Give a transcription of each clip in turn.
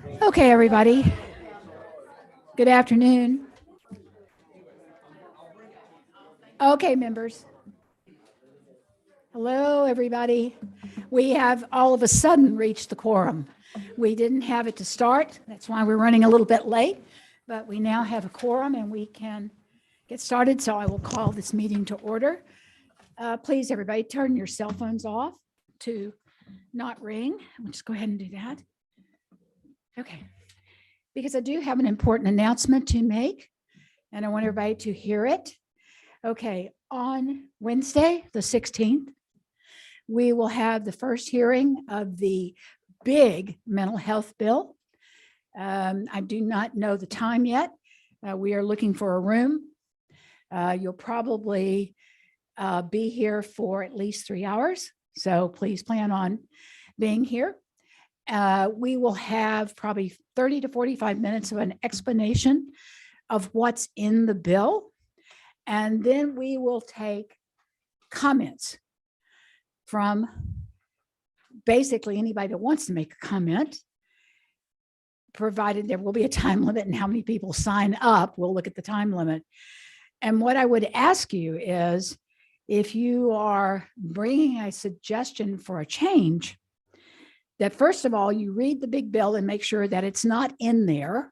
Okay, everybody. Good afternoon. Okay, members. Hello, everybody. We have all of a sudden reached the quorum. We didn't have it to start. That's why we're running a little bit late, but we now have a quorum and we can get started. So I will call this meeting to order. Please, everybody, turn your cell phones off to not ring. We'll just go ahead and do that. Okay. Because I do have an important announcement to make, and I want everybody to hear it. Okay, on Wednesday, the 16th, we will have the first hearing of the big mental health bill. I do not know the time yet. We are looking for a room. You'll probably be here for at least 3 hours, so please plan on being here. We will have probably 30 to 45 minutes of an explanation of what's in the bill. And then we will take comments from basically anybody that wants to make a comment, provided there will be a time limit and how many people sign up. We'll look at the time limit. And what I would ask you is, if you are bringing a suggestion for a change, that first of all, you read the big bill and make sure that it's not in there.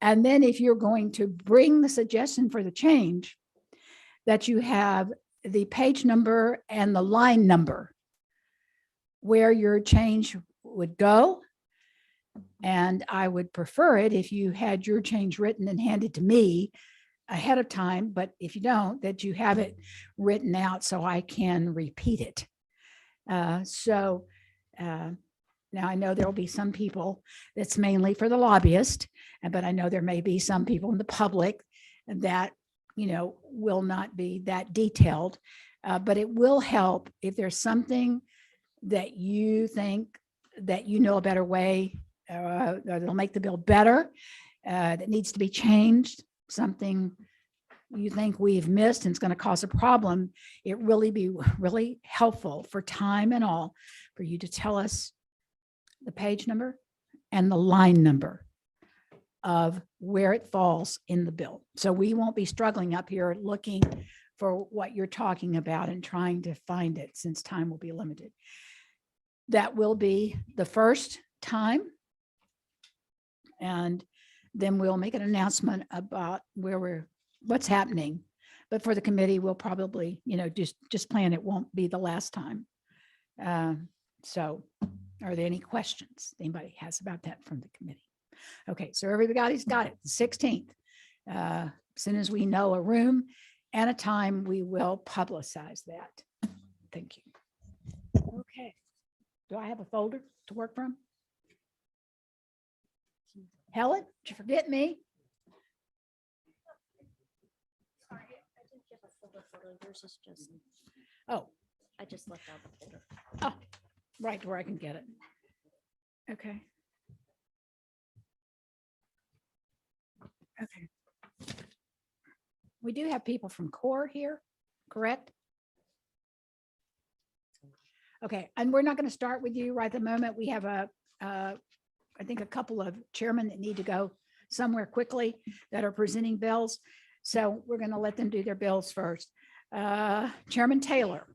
And then if you're going to bring the suggestion for the change, that you have the page number and the line number where your change would go. And I would prefer it if you had your change written and handed to me ahead of time, but if you don't, that you have it written out so I can repeat it. Now I know there will be some people that's mainly for the lobbyist, but I know there may be some people in the public that, will not be that detailed, but it will help if there's something that you think that a better way, that'll make the bill better, that needs to be changed, something you think we've missed and it's going to cause a problem. It really be really helpful for time and all for you to tell us the page number and the line number of where it falls in the bill. So we won't be struggling up here looking for what you're talking about and trying to find it, since time will be limited. That will be the first time. And then we'll make an announcement about what's happening. But for the committee, we'll probably, just plan it won't be the last time. So are there any questions anybody has about that from the committee? Okay, so everybody's got it, the 16th. As soon as we know a room and a time, we will publicize that. Thank you. Okay, do I have a folder to work from? Helen, did you forget me? Sorry, I didn't give a folder. Yours is just. Oh, I just left out the folder. oh, right where I can get it. Okay. Okay. We do have people from CORE here, correct? Okay, and we're not going to start with you right at the moment. We have I think a couple of chairmen that need to go somewhere quickly that are presenting bills. So we're going to let them do their bills first. Chairman Taylor,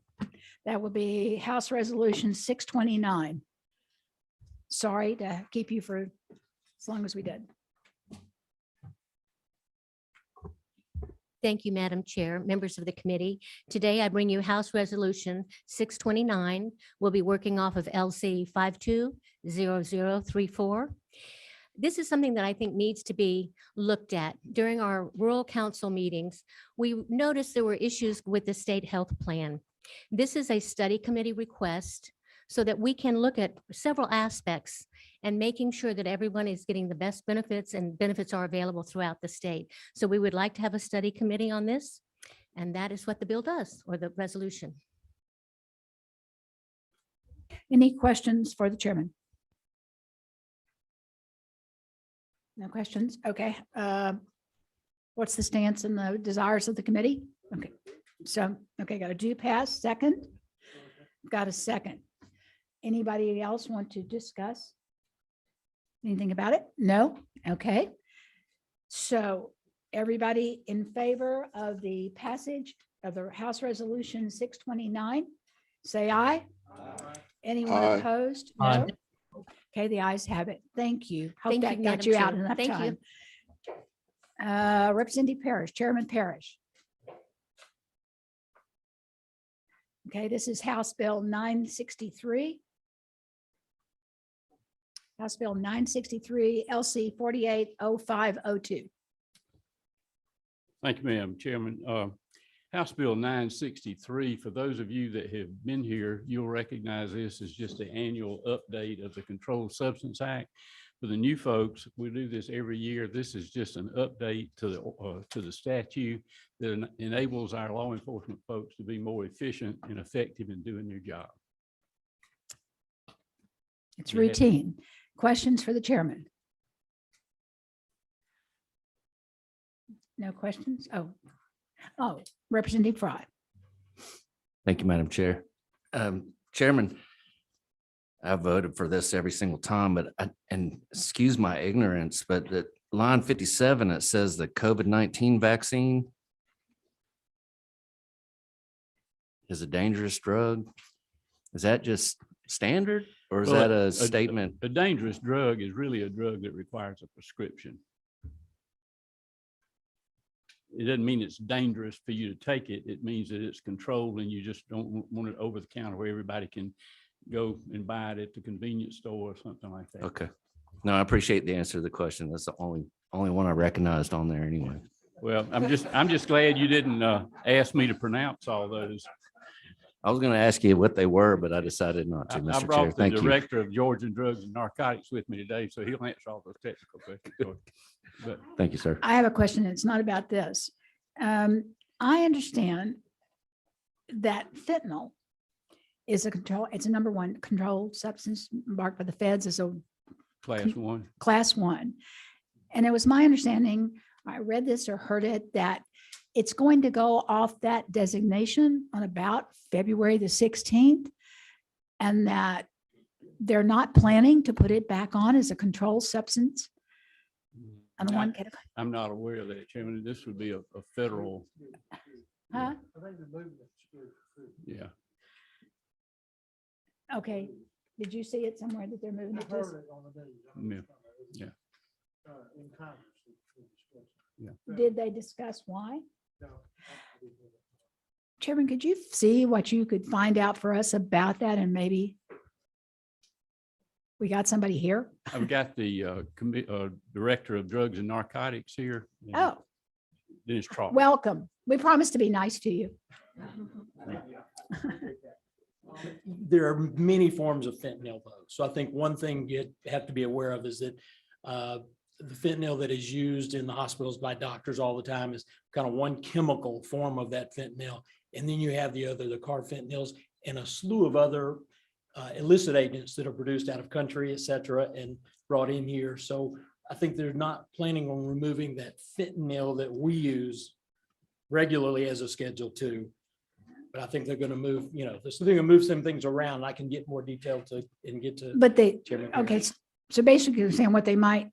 that will be House Resolution 629. Sorry to keep you for as long as we did. Thank you, Madam Chair, members of the committee. Today, I bring you House Resolution 629. We'll be working off of LC 520034. This is something that I think needs to be looked at. During our rural council meetings, we noticed there were issues with the state health plan. This is a study committee request so that we can look at several aspects and making sure that everyone is getting the best benefits and benefits are available throughout the state. So we would like to have a study committee on this, and that is what the bill does, or the resolution. Any questions for the chairman? No questions? Okay. What's the stance and the desires of the committee? Okay. So, okay, got a do pass second. Got a second. Anybody else want to discuss? Anything about it? No? Okay. So everybody in favor of the passage of the House Resolution 629, say aye. Anyone Aye. opposed? Aye. No? Okay, the ayes have it. Thank you. Hope Thank you, that got Madam you out Chair. in enough Thank time. you. Representative Parrish, Chairman Parrish. Okay, this is House Bill 963. House Bill 963, LC 480502. Thank you, Madam Chairman. House Bill 963, for those of you that have been here, you'll recognize this as just the annual update of the Controlled Substance Act. For the new folks, we do this every year. This is just an update to the statute that enables our law enforcement folks to be more efficient and effective in doing their job. It's Yeah. routine. Questions for the chairman? No questions? Oh, Representative Fry. Thank you, Madam Chair. Chairman, I voted for this every single time, but and excuse my ignorance, but that line 57, it says the COVID-19 vaccine is a dangerous drug. Is that just standard or is Well, that a statement? A dangerous drug is really a drug that requires a prescription. It doesn't mean it's dangerous for you to take it. It means that it's controlled and you just don't want it over the counter where everybody can go and buy it at the convenience store or something like that. Okay. No, I appreciate the answer to the question. That's the only one I recognized on there anyway. Well, I'm just glad you didn't ask me to pronounce all those. I was going to ask you what they were, but I decided not to, I Mr. Chair. brought the Thank you. director of Georgia Drugs and Narcotics with me today, so he'll answer all those technical questions. But Thank you, sir. I have a question. It's not about this. I understand that fentanyl is it's a number one controlled substance marked by the feds as a class one. class one. And it was my understanding, I read this or heard it, that it's going to go off that designation on about February the 16th. And that they're not planning to put it back on as a controlled substance. I don't want to get, I'm not aware of that, Chairman. This would be a federal, huh? yeah. Okay. Did you see it somewhere that they're moving it? to? Yeah. Did they discuss why? Chairman, could you see what you could find out for us about that and maybe we got somebody here? I've got the Director of Drugs and Narcotics here. and Oh, Dennis Trot. welcome. We promise to be nice to you. There are many forms of fentanyl though. So I think one thing you have to be aware of is that the fentanyl that is used in the hospitals by doctors all the time is kind of one chemical form of that fentanyl. And then you have the carfentanyls and a slew of other illicit agents that are produced out of country, et cetera, and brought in here. So I think they're not planning on removing that fentanyl that we use regularly as a Schedule II. But I think they're going to move, they're going to move some things around. I can get more detail and get to. But they, Chairman okay, Parrish. so basically you're saying what they might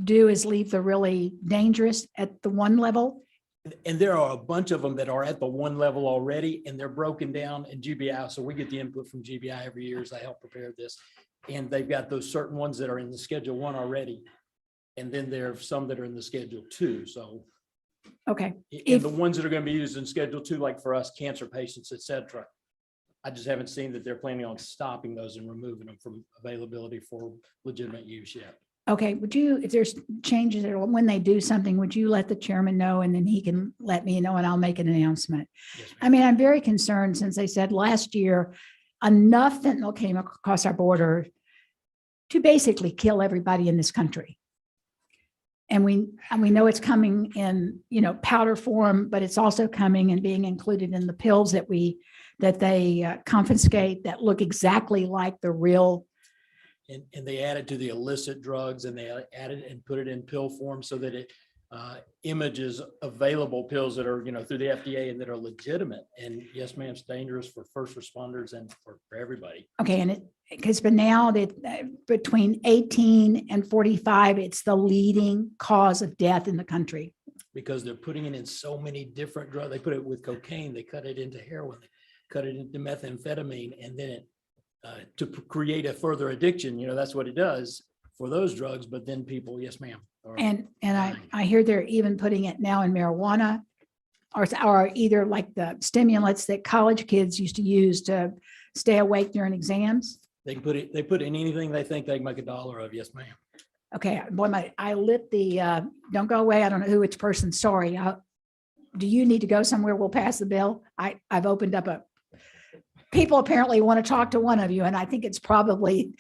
do is leave the really dangerous at the one level. And there are a bunch of them that are at the one level already, and they're broken down in GBI. So we get the input from GBI every year as I help prepare this. And they've got those certain ones that are in the Schedule I already. And then there are some that are in the Schedule II. So Okay, and the ones that are going to be used in Schedule II, like for us, cancer patients, et cetera. I just haven't seen that they're planning on stopping those and removing them from availability for legitimate use yet. okay. Would you, if there's changes or when they do something, would you let the chairman know and then he can let me know and I'll make an announcement? Yes, ma'am. I mean, I'm very concerned since they said last year, enough fentanyl came across our border to basically kill everybody in this country. And we know it's coming in, powder form, but it's also coming and being included in the pills that they confiscate that look exactly like the real. And they added to the illicit drugs and they added and put it in pill form so that images, available pills that are, through the FDA and that are legitimate. And yes, ma'am, it's dangerous for first responders and for everybody. Okay, and because but now that between 18 and 45, it's the leading cause of death in the country. Because they're putting it in so many different drugs. They put it with cocaine, they cut it into heroin, they cut it into methamphetamine, and then it to create a further addiction, that's what it does for those drugs. But then people, yes, ma'am. And I hear they're even putting it now in marijuana or either like the stimulants that college kids used to use to stay awake during exams. They put it in anything they think they can make a dollar of. Yes, ma'am. Okay, boy, I lit the, don't go away. I don't know who which person. Sorry. Do you need to go somewhere? We'll pass the bill. I've opened up people apparently want to talk to one of you, and I think it's probably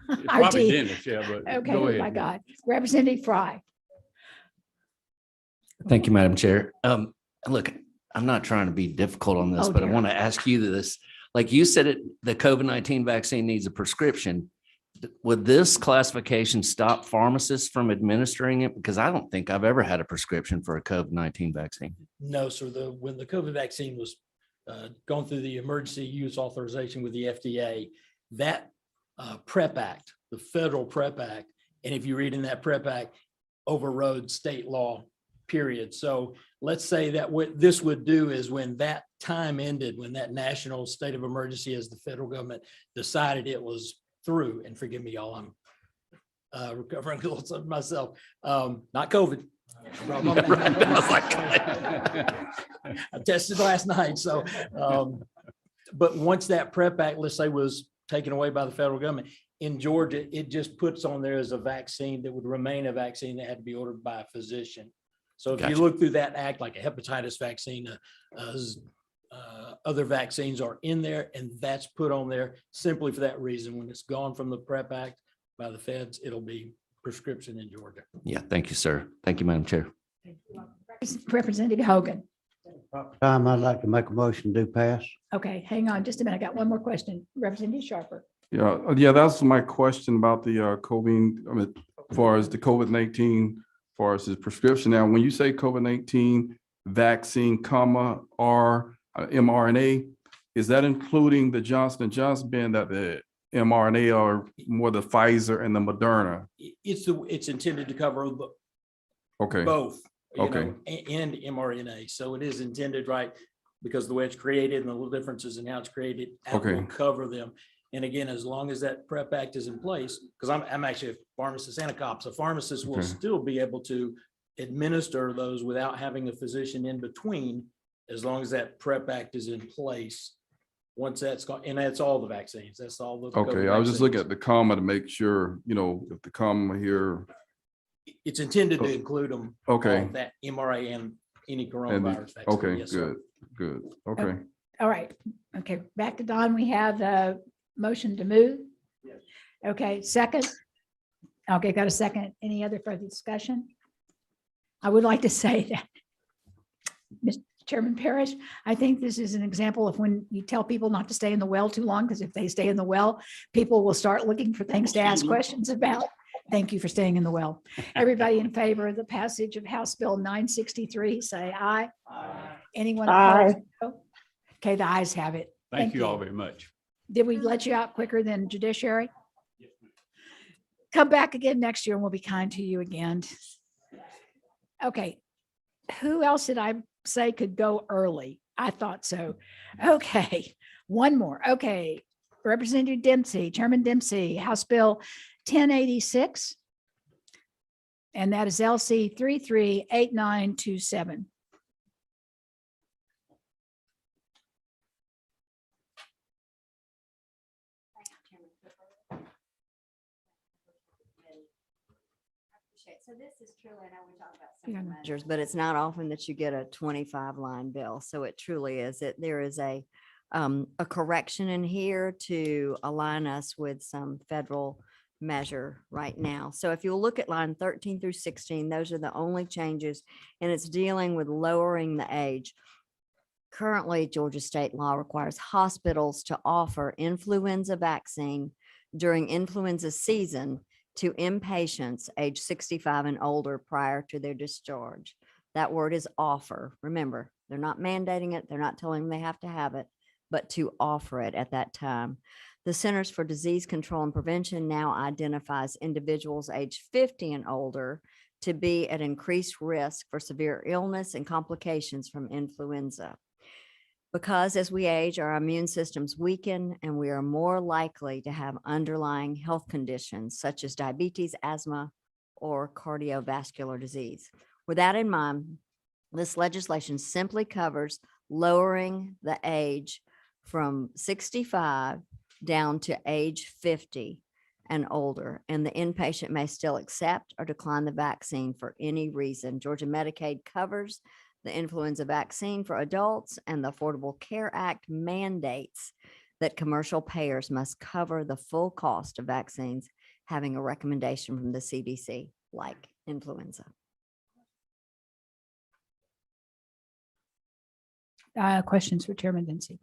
It's our probably team. Dennis, yeah, but go Okay, ahead. my God. Representative Fry. Thank you, Madam Chair. Look, I'm not trying to be difficult on this, Oh, but I dear. want to ask you this. Like you said, the COVID-19 vaccine needs a prescription. Would this classification stop pharmacists from administering it? Because I don't think I've ever had a prescription for a COVID-19 vaccine. No, sir. When the COVID vaccine was going through the emergency use authorization with the FDA, that PrEP Act, the federal PrEP Act, and if you read in that PrEP Act, overrode state law, period. So let's say that what this would do is when that time ended, when that national state of emergency as the federal government decided it was through, and forgive me, y'all, I'm recovering a little something myself, not COVID. I tested last night. So, but once that PrEP Act, let's say, was taken away by the federal government in Georgia, it just puts on there as a vaccine that would remain a vaccine that had to be ordered by a physician. So if you Gotcha. look through that act, like a hepatitis vaccine, other vaccines are in there, and that's put on there simply for that reason. When it's gone from the PrEP Act by the feds, it'll be prescription in Georgia. Yeah, thank you, sir. Thank you, Madam Chair. Representative Hogan. Time, I'd like to make a motion to pass. Okay, hang on just a minute. I got one more question. Representative Sharper. Yeah, that's my question about the COVID, as far as the COVID-19, as far as his prescription. Now, when you say COVID-19 vaccine, or mRNA, is that including the Johnson & Johnson, being that the mRNA are more the Pfizer and the Moderna? It's intended to cover Okay, both, Okay. and mRNA. So it is intended, right, because the way it's created and the little differences in how it's created, that will Okay. cover them. And again, as long as that PrEP Act is in place, because I'm actually a pharmacist and a cop, so pharmacists will Okay. still be able to administer those without having a physician in between, as long as that PrEP Act is in place. Once that's gone, and that's all the vaccines, that's all the. okay. COVID I was just looking vaccines. at the comma to make sure, if the comma here, It's intended to include them. Okay. all, that mRNA and any and coronavirus vaccine. okay, Yes, sir. good, okay. All right. Okay, back to Don. We have a motion to move. Okay, second. Okay, got a second. Any other further discussion? I would like to say that, Mr. Chairman Parrish, I think this is an example of when you tell people not to stay in the well too long, because if they stay in the well, people will start looking for things to ask questions about. Thank you for staying in the well. Everybody in favor of the passage of House Bill 963, say aye. Anyone opposed? No? Okay, the ayes have it. Thank you all very much. Did we let you out quicker than judiciary? Come back again next year and we'll be kind to you again. Okay, who else did I say could go early? I thought so. Okay, one more. Okay, Representative Dempsey, Chairman Dempsey, House Bill 1086. And that is LC 338927. So this is truly, I know we talk about Yeah. simple measures, but it's not often that you get a 25-line bill. So it truly is, there is a correction in here to align us with some federal measure right now. So if you'll look at line 13 through 16, those are the only changes, and it's dealing with lowering the age. Currently, Georgia state law requires hospitals to offer influenza vaccine during influenza season to inpatients age 65 and older prior to their discharge. That word is offer. Remember, they're not mandating it. They're not telling them they have to have it, but to offer it at that time. The Centers for Disease Control and Prevention now identifies individuals age 50 and older to be at increased risk for severe illness and complications from influenza. Because as we age, our immune systems weaken and we are more likely to have underlying health conditions such as diabetes, asthma, or cardiovascular disease. With that in mind, this legislation simply covers lowering the age from 65 down to age 50 and older, and the inpatient may still accept or decline the vaccine for any reason. Georgia Medicaid covers the influenza vaccine for adults, and the Affordable Care Act mandates that commercial payers must cover the full cost of vaccines having a recommendation from the CDC, like influenza. Questions for Chairman Dempsey?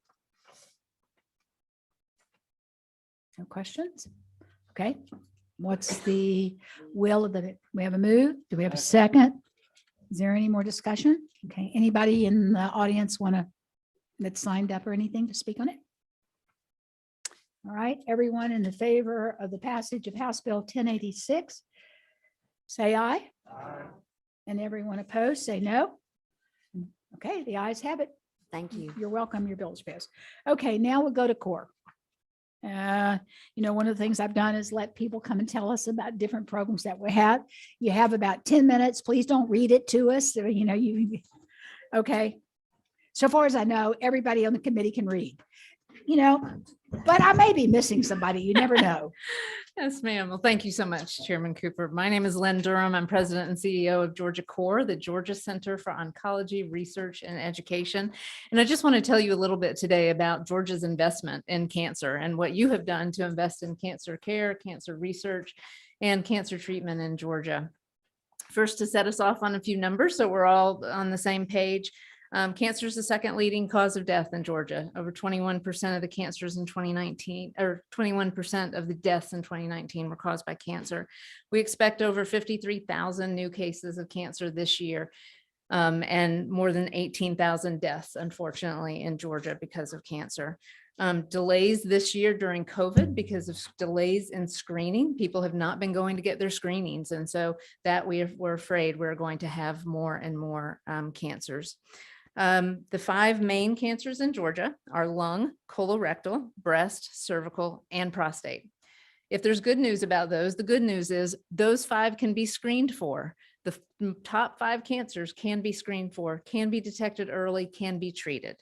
No questions? Okay. What's the will of the, we have a move? Do we have a second? Is there any more discussion? Okay, anybody in the audience that signed up or anything to speak on it? All right, everyone in the favor of the passage of House Bill 1086, say aye. Aye. And everyone opposed, say no. Okay, the ayes have it. Thank you. You're welcome. Your bill is passed. Okay, now we'll go to core. One of the things I've done is let people come and tell us about different programs that we have. You have about 10 minutes. Please don't read it to us. Okay. So far as I know, everybody on the committee can read, but I may be missing somebody. You never know. Yes, ma'am. Well, thank you so much, Chairman Cooper. My name is Lynn Durham. I'm president and CEO of Georgia Core, the Georgia Center for Oncology Research and Education. And I just want to tell you a little bit today about Georgia's investment in cancer and what you have done to invest in cancer care, cancer research, and cancer treatment in Georgia. First, to set us off on a few numbers so we're all on the same page. Cancer is the second leading cause of death in Georgia. Over 21% of the cancers in 2019, or 21% of the deaths in 2019 were caused by cancer. We expect over 53,000 new cases of cancer this year, and more than 18,000 deaths, unfortunately, in Georgia because of cancer. Delays this year during COVID because of delays in screening. People have not been going to get their screenings. And so that we're afraid we're going to have more and more cancers. The 5 main cancers in Georgia are lung, colorectal, breast, cervical, and prostate. If there's good news about those, the good news is those 5 can be screened for. The top 5 cancers can be screened for, can be detected early, can be treated.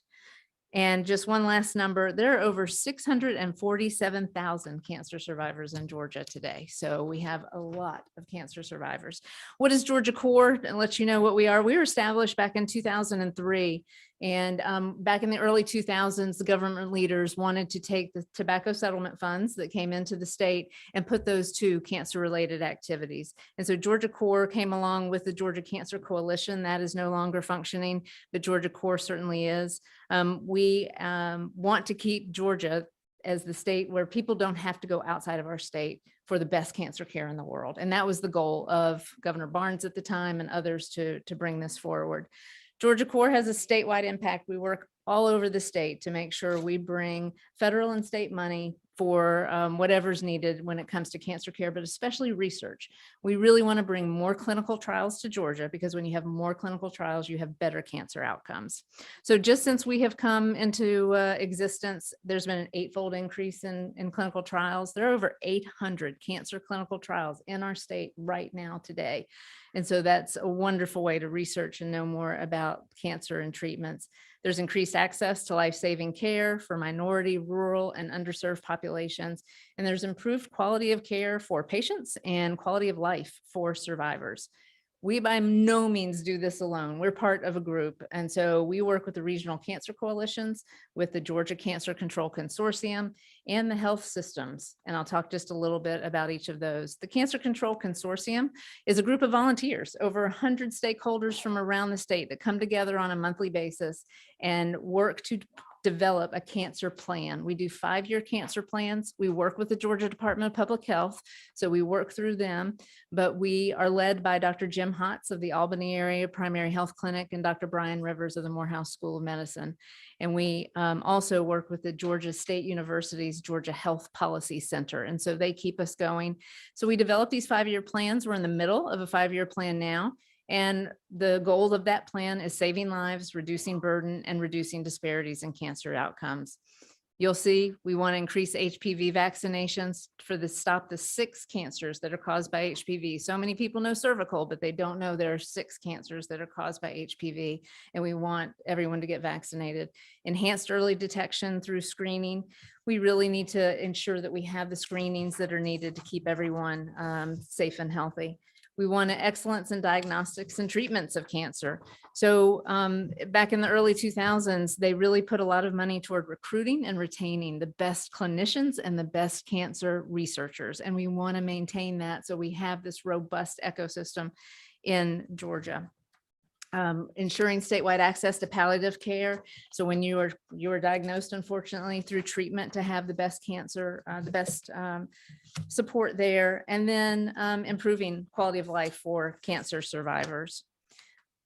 And just one last number, there are over 647,000 cancer survivors in Georgia today. So we have a lot of cancer survivors. What is Georgia Core? And let you know what we are. We were established back in 2003. And back in the early 2000s, the government leaders wanted to take the tobacco settlement funds that came into the state and put those to cancer-related activities. And so Georgia Core came along with the Georgia Cancer Coalition. That is no longer functioning, but Georgia Core certainly is. We want to keep Georgia as the state where people don't have to go outside of our state for the best cancer care in the world. And that was the goal of Governor Barnes at the time and others to bring this forward. Georgia Core has a statewide impact. We work all over the state to make sure we bring federal and state money for whatever's needed when it comes to cancer care, but especially research. We really want to bring more clinical trials to Georgia because when you have more clinical trials, you have better cancer outcomes. So just since we have come into existence, there's been an 8-fold increase in clinical trials. There are over 800 cancer clinical trials in our state right now today. And so that's a wonderful way to research and know more about cancer and treatments. There's increased access to life-saving care for minority, rural, and underserved populations. And there's improved quality of care for patients and quality of life for survivors. We by no means do this alone. We're part of a group. And so we work with the regional cancer coalitions, with the Georgia Cancer Control Consortium, and the health systems. And I'll talk just a little bit about each of those. The Cancer Control Consortium is a group of volunteers, over 100 stakeholders from around the state that come together on a monthly basis and work to develop a cancer plan. We do 5-year cancer plans. We work with the Georgia Department of Public Health. So we work through them, but we are led by Dr. Jim Hotz of the Albany Area Primary Health Clinic and Dr. Brian Rivers of the Morehouse School of Medicine. And we also work with the Georgia State University's Georgia Health Policy Center. And so they keep us going. So we develop these 5-year plans. We're in the middle of a 5-year plan now. And the goal of that plan is saving lives, reducing burden, and reducing disparities in cancer outcomes. You'll see we want to increase HPV vaccinations stop the 6 cancers that are caused by HPV. So many people know cervical, but they don't know there are 6 cancers that are caused by HPV, and we want everyone to get vaccinated. Enhanced early detection through screening. We really need to ensure that we have the screenings that are needed to keep everyone safe and healthy. We want excellence in diagnostics and treatments of cancer. So back in the early 2000s, they really put a lot of money toward recruiting and retaining the best clinicians and the best cancer researchers. And we want to maintain that so we have this robust ecosystem in Georgia. Ensuring statewide access to palliative care. So when you are diagnosed, unfortunately, through treatment, to have the best cancer, the best support there, and then improving quality of life for cancer survivors.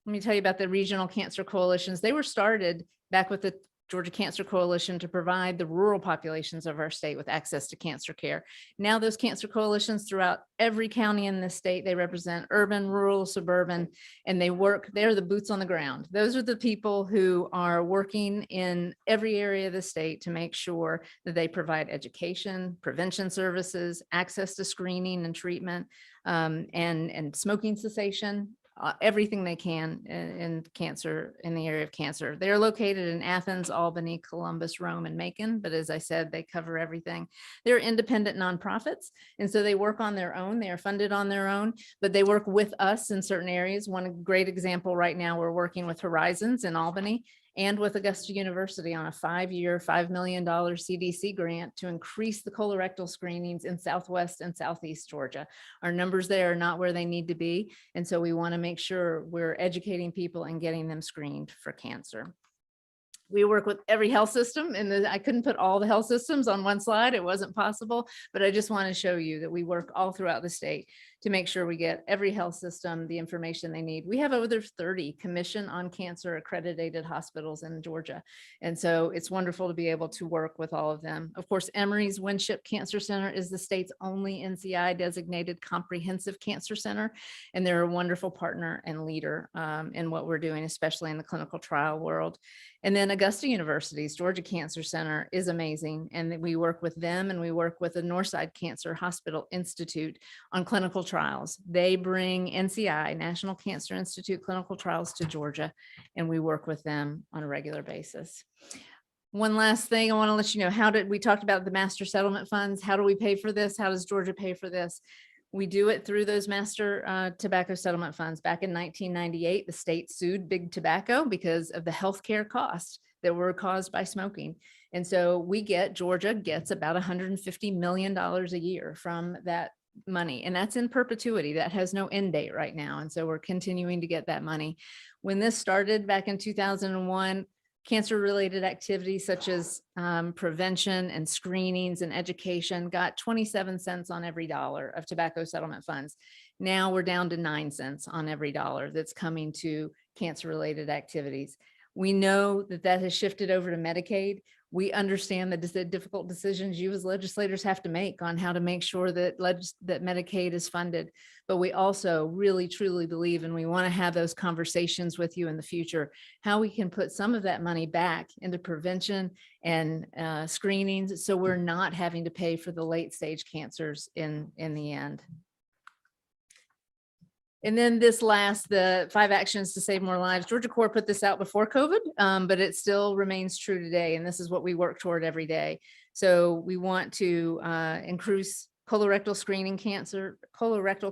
Let me tell you about the regional cancer coalitions. They were started back with the Georgia Cancer Coalition to provide the rural populations of our state with access to cancer care. Now those cancer coalitions throughout every county in the state, they represent urban, rural, suburban, and they're the boots on the ground. Those are the people who are working in every area of the state to make sure that they provide education, prevention services, access to screening and treatment, and smoking cessation. Everything they can in the area of cancer. They're located in Athens, Albany, Columbus, Rome, and Macon. But as I said, they cover everything. They're independent nonprofits. And so they work on their own. They are funded on their own, but they work with us in certain areas. One great example right now, we're working with Horizons in Albany and with Augusta University on a 5-year, $5 million CDC grant to increase the colorectal screenings in Southwest and Southeast Georgia. Our numbers there are not where they need to be. And so we want to make sure we're educating people and getting them screened for cancer. We work with every health system, and I couldn't put all the health systems on one slide. It wasn't possible, but I just want to show you that we work all throughout the state to make sure we get every health system the information they need. We have over 30 Commission on Cancer accredited hospitals in Georgia. And so it's wonderful to be able to work with all of them. Of course, Emory's Winship Cancer Center is the state's only NCI designated comprehensive cancer center. And they're a wonderful partner and leader in what we're doing, especially in the clinical trial world. And then Augusta University's Georgia Cancer Center is amazing. And we work with them, and we work with the Northside Cancer Hospital Institute on clinical trials. They bring NCI, National Cancer Institute clinical trials to Georgia, and we work with them on a regular basis. One last thing I want to let you know, we talked about the master settlement funds. How do we pay for this? How does Georgia pay for this? We do it through those master tobacco settlement funds. Back in 1998, the state sued Big Tobacco because of the healthcare costs that were caused by smoking. And so Georgia gets about $150 million a year from that money. And that's in perpetuity. That has no end date right now. And so we're continuing to get that money. When this started back in 2001, cancer-related activities such as prevention and screenings and education got 27 cents on every dollar of tobacco settlement funds. Now we're down to 9 cents on every dollar that's coming to cancer-related activities. We know that has shifted over to Medicaid. We understand the difficult decisions you as legislators have to make on how to make sure that Medicaid is funded. But we also really, truly believe, and we want to have those conversations with you in the future, how we can put some of that money back into prevention and screenings, so we're not having to pay for the late stage cancers in the end. And then the 5 actions to save more lives. Georgia Corps put this out before COVID, but it still remains true today. And this is what we work toward every day. So we want to increase colorectal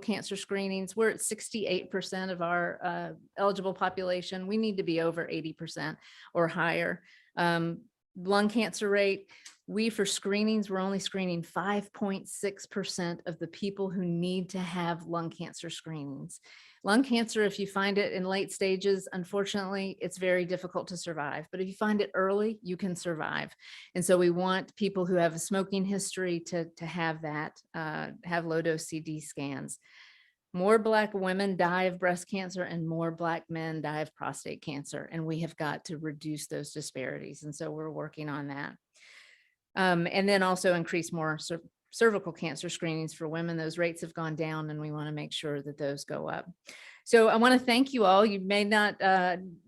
cancer screenings. We're at 68% of our eligible population. We need to be over 80% or higher. Lung cancer rate. For screenings, we're only screening 5.6% of the people who need to have lung cancer screenings. Lung cancer, if you find it in late stages, unfortunately, it's very difficult to survive. But if you find it early, you can survive. And so we want people who have a smoking history to have that, have low dose CD scans. More Black women die of breast cancer and more Black men die of prostate cancer. And we have got to reduce those disparities. And so we're working on that. And then also increase more cervical cancer screenings for women. Those rates have gone down and we want to make sure that those go up. So I want to thank you all. You may not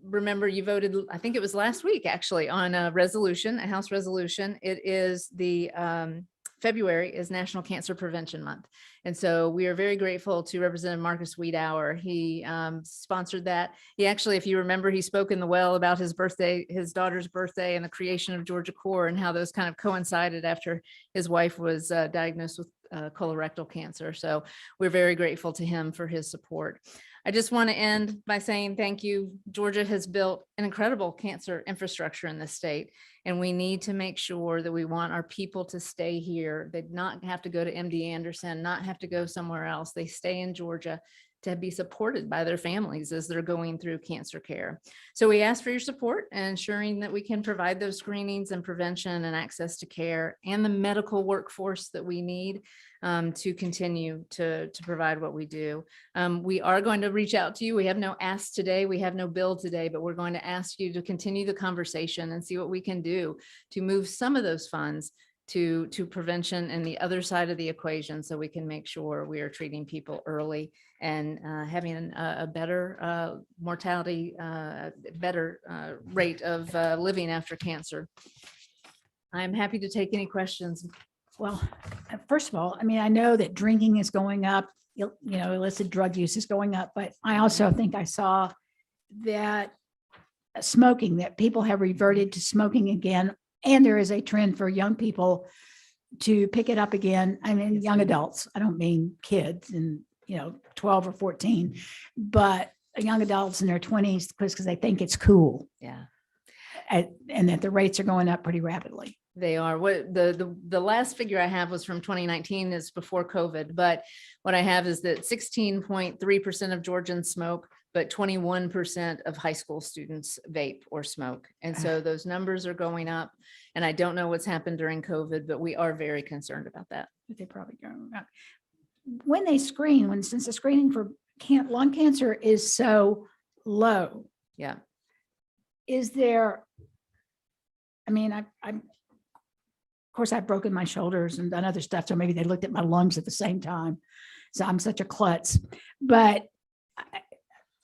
remember you voted, I think it was last week actually, on a resolution, a House resolution. It is the February is National Cancer Prevention Month. And so we are very grateful to Representative Marcus Wiedauer. He sponsored that. He actually, if you remember, he spoke in the well about his birthday, his daughter's birthday, and the creation of Georgia Corps and how those kind of coincided after his wife was diagnosed with colorectal cancer. So we're very grateful to him for his support. I just want to end by saying thank you. Georgia has built an incredible cancer infrastructure in this state, and we need to make sure that we want our people to stay here. They not have to go to MD Anderson, not have to go somewhere else. They stay in Georgia to be supported by their families as they're going through cancer care. So we ask for your support and ensuring that we can provide those screenings and prevention and access to care and the medical workforce that we need to continue to provide what we do. We are going to reach out to you. We have no ask today. We have no bill today, but we're going to ask you to continue the conversation and see what we can do to move some of those funds to prevention and the other side of the equation, so we can make sure we are treating people early and having a better mortality, better rate of living after cancer. I'm happy to take any questions. Well, first of all, I mean, I know that drinking is going up, you know, illicit drug use is going up, but I also think I saw that smoking, that people have reverted to smoking again. And there is a trend for young people to pick it up again. I mean, young adults, I don't mean kids and, 12 or 14, but young adults in their 20s because they think it's cool. Yeah. And that the rates are going up pretty rapidly. They are. What the last figure I have was from 2019, is before COVID, but what I have is that 16.3% of Georgians smoke, but 21% of high school students vape or smoke. And so those numbers are going up, and I don't know what's happened during COVID, but we are very concerned about that. But they probably going up. When they screen, since the screening for lung cancer is so low. Yeah. Is there, I mean, of course, I've broken my shoulders and done other stuff, so maybe they looked at my lungs at the same time. So I'm such a klutz. But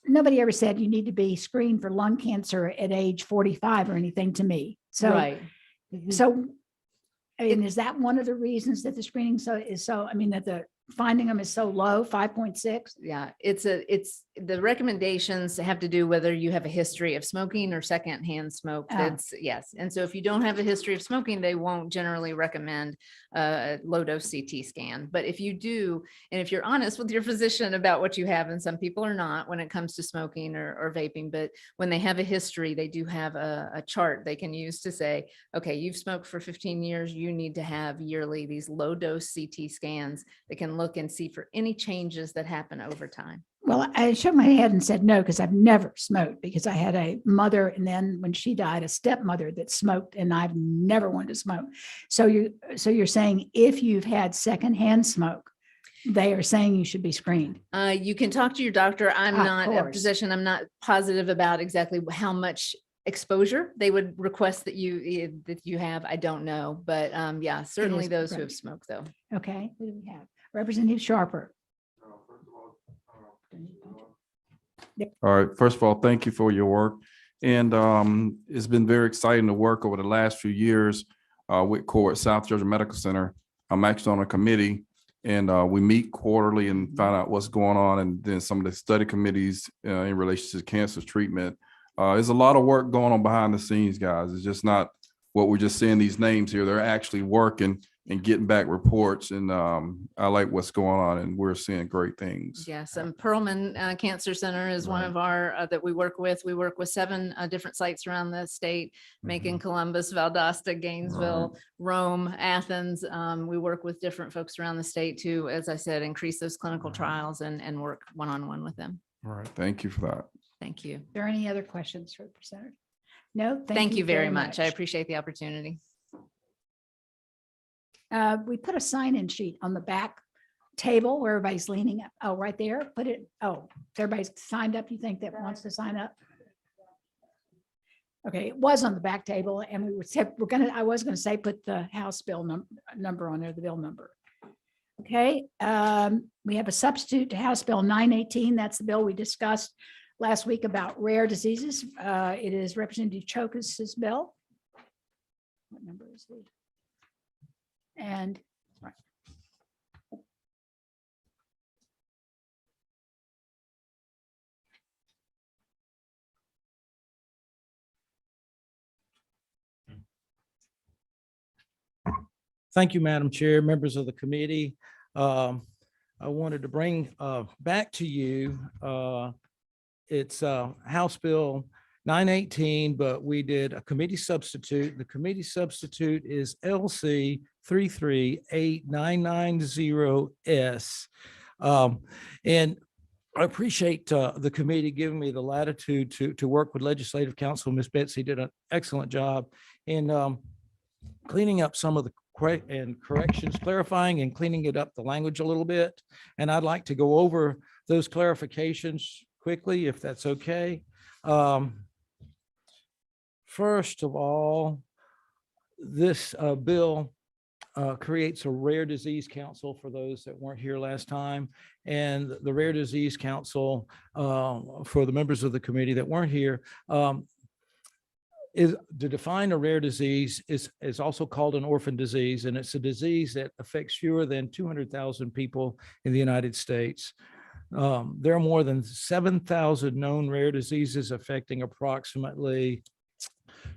nobody ever said you need to be screened for lung cancer at age 45 or anything to me. So, Right. So, I mean, is that one of the reasons that the screening that the finding them is so low, 5.6? Yeah, it's the recommendations have to do whether you have a history of smoking or secondhand smoke. That's yes. And so if you don't have a history of smoking, they won't generally recommend a low dose CT scan. But if you do, and if you're honest with your physician about what you have, and some people are not when it comes to smoking or vaping, but when they have a history, they do have a chart they can use to say, okay, you've smoked for 15 years, you need to have yearly these low dose CT scans that can look and see for any changes that happen over time. Well, I shook my head and said no, because I've never smoked, because I had a mother, and then when she died, a stepmother that smoked, and I've never wanted to smoke. So you're saying if you've had secondhand smoke, they are saying you should be screened. You can talk to your doctor. I'm not a course. physician. I'm not positive about exactly how much exposure they would request that you have. I don't know, but yeah, certainly those who have smoked though. Okay, who do we have? Representative Sharper. All right. First of all, thank you for your work. And it's been very exciting to work over the last few years with CORE at South Georgia Medical Center. I'm actually on a committee, and we meet quarterly and find out what's going on. And then some of the study committees in relation to cancer treatment. There's a lot of work going on behind the scenes, guys. It's just not what we're just saying these names here. They're actually working and getting back reports. And I like what's going on, and we're seeing great things. Yes, and Perlman Cancer Center is one of our that we work with. We work with 7 different sites around the state, Macon, Columbus, Valdosta, Gainesville, Rome, Athens. We work with different folks around the state to, as I said, increase those clinical trials and work one-on-one with them. All right, thank you for that. Thank you. Are there any other questions for the presenter? No? Thank you very much. I appreciate the opportunity. We put a sign-in sheet on the back table where everybody's leaning up. Oh, right there. Put it, oh, everybody's signed up, you think, that wants to sign up? Okay, it was on the back table and we I was gonna say, put the House bill number on there, the bill number. Okay, we have a substitute to House Bill 918. That's the bill we discussed last week about rare diseases. It is Representative Chokas's bill. What number is he? And Thank you, Madam Chair, members of the committee. I wanted to bring back to you, it's House Bill 918, but we did a committee substitute. The committee substitute is LC 338990S. And I appreciate the committee giving me the latitude to work with Legislative Counsel. Ms. Betsy did an excellent job in cleaning up some of the corrections, clarifying and cleaning it up the language a little bit. And I'd like to go over those clarifications quickly, if that's okay. First of all, this bill creates a rare disease council for those that weren't here last time. And the rare disease council, for the members of the committee that weren't here, is to define a rare disease is also called an orphan disease, and it's a disease that affects fewer than 200,000 people in the United States. There are more than 7,000 known rare diseases affecting approximately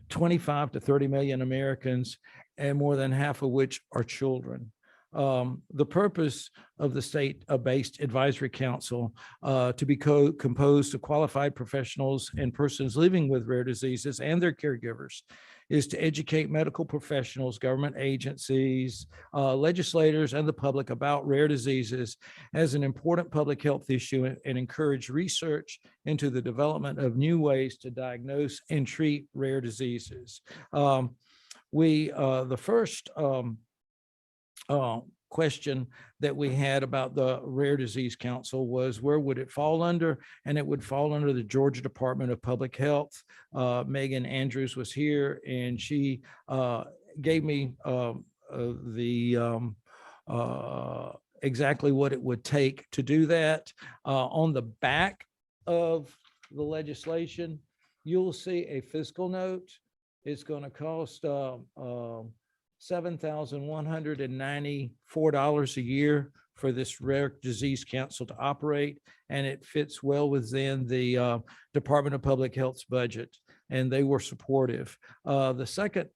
25 to 30 million Americans, and more than half of which are children. The purpose of the state-based advisory council to be composed of qualified professionals and persons living with rare diseases and their caregivers is to educate medical professionals, government agencies, legislators, and the public about rare diseases as an important public health issue and encourage research into the development of new ways to diagnose and treat rare diseases. The first question that we had about the Rare Disease Council was, where would it fall under? And it would fall under the Georgia Department of Public Health. Megan Andrews was here and she gave me exactly what it would take to do that. On the back of the legislation, you'll see a fiscal note. It's going to cost $7,194 a year for this Rare Disease Council to operate, and it fits well within the Department of Public Health's budget, and they were supportive. The second